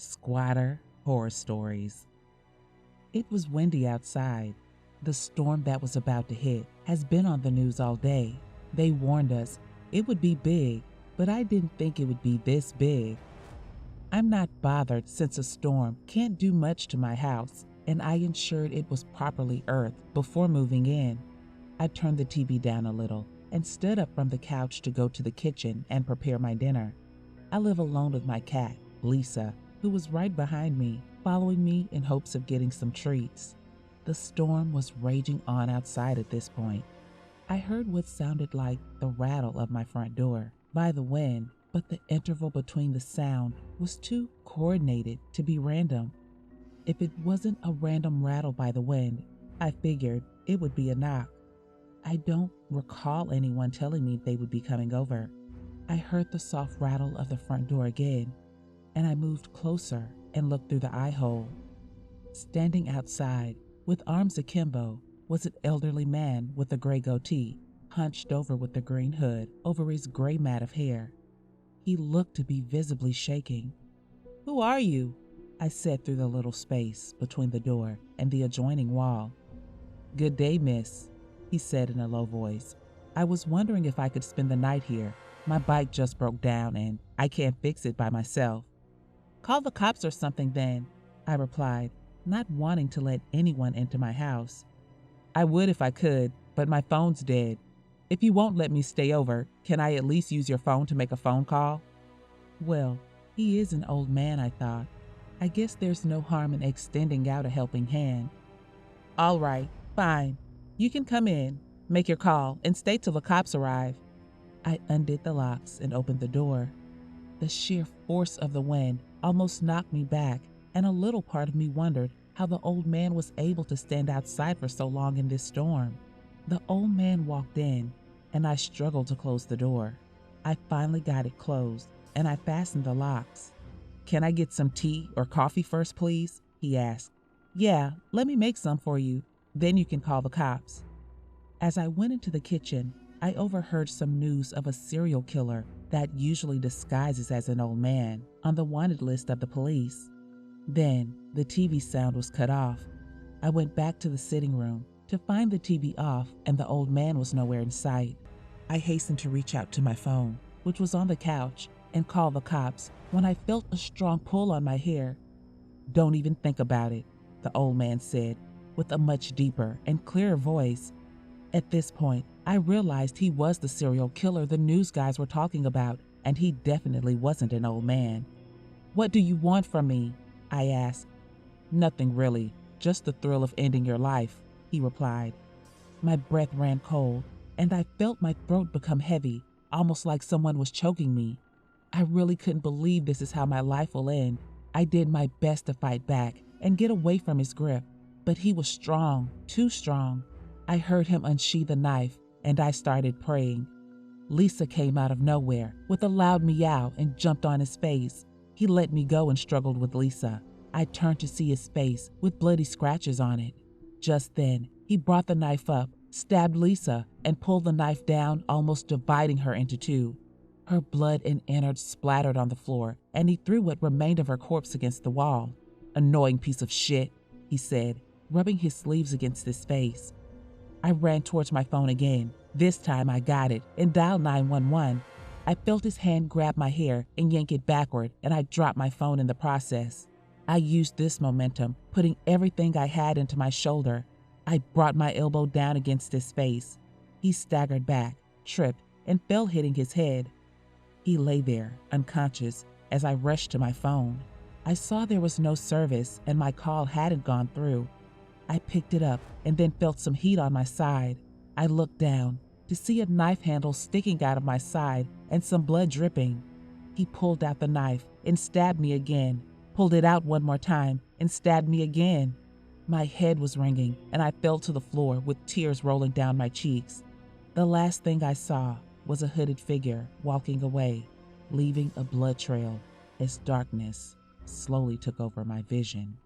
Squatter horror stories. It was windy outside. The storm that was about to hit has been on the news all day. They warned us it would be big, but I didn't think it would be this big. I'm not bothered since a storm can't do much to my house, and I ensured it was properly earthed before moving in. I turned the TV down a little and stood up from the couch to go to the kitchen and prepare my dinner. I live alone with my cat, Lisa, who was right behind me, following me in hopes of getting some treats. The storm was raging on outside at this point. I heard what sounded like the rattle of my front door by the wind, but the interval between the sound was too coordinated to be random. If it wasn't a random rattle by the wind, I figured it would be a knock. I don't recall anyone telling me they would be coming over. I heard the soft rattle of the front door again, and I moved closer and looked through the eye hole. Standing outside, with arms akimbo, was an elderly man with a gray goatee, hunched over with the green hood over his gray mat of hair. He looked to be visibly shaking. "Who are you?" I said through the little space between the door and the adjoining wall. "Good day, miss," he said in a low voice. "I was wondering if I could spend the night here. My bike just broke down and I can't fix it by myself." "Call the cops or something then," I replied, not wanting to let anyone into my house. "I would if I could, but my phone's dead. If you won't let me stay over, can I at least use your phone to make a phone call?" Well, he is an old man, I thought. I guess there's no harm in extending out a helping hand. "All right, fine. You can come in, make your call, and stay till the cops arrive." I undid the locks and opened the door. The sheer force of the wind almost knocked me back, and a little part of me wondered how the old man was able to stand outside for so long in this storm. The old man walked in, and I struggled to close the door. I finally got it closed, and I fastened the locks. "Can I get some tea or coffee first, please?" he asked. "Yeah, let me make some for you. Then you can call the cops." As I went into the kitchen, I overheard some news of a serial killer that usually disguises as an old man on the wanted list of the police. Then the TV sound was cut off. I went back to the sitting room to find the TV off, and the old man was nowhere in sight. I hastened to reach out to my phone, which was on the couch, and call the cops when I felt a strong pull on my hair. "Don't even think about it," the old man said with a much deeper and clearer voice. At this point, I realized he was the serial killer the news guys were talking about, and he definitely wasn't an old man. "What do you want from me?" I asked. "Nothing really, just the thrill of ending your life," he replied. My breath ran cold, and I felt my throat become heavy, almost like someone was choking me. I really couldn't believe this is how my life will end. I did my best to fight back and get away from his grip, but he was strong, too strong. I heard him unsheath a knife, and I started praying. Lisa came out of nowhere with a loud meow and jumped on his face. He let me go and struggled with Lisa. I turned to see his face with bloody scratches on it. Just then, he brought the knife up, stabbed Lisa, and pulled the knife down, almost dividing her into two. Her blood and innards splattered on the floor, and he threw what remained of her corpse against the wall. "Annoying piece of shit," he said, rubbing his sleeves against his face. I ran towards my phone again. This time I got it and dialed 911. I felt his hand grab my hair and yank it backward, and I dropped my phone in the process. I used this momentum, putting everything I had into my shoulder. I brought my elbow down against his face. He staggered back, tripped, and fell, hitting his head. He lay there, unconscious, as I rushed to my phone. I saw there was no service and my call hadn't gone through. I picked it up and then felt some heat on my side. I looked down to see a knife handle sticking out of my side and some blood dripping. He pulled out the knife and stabbed me again, pulled it out one more time and stabbed me again. My head was ringing and I fell to the floor with tears rolling down my cheeks. The last thing I saw was a hooded figure walking away, leaving a blood trail as darkness slowly took over my vision.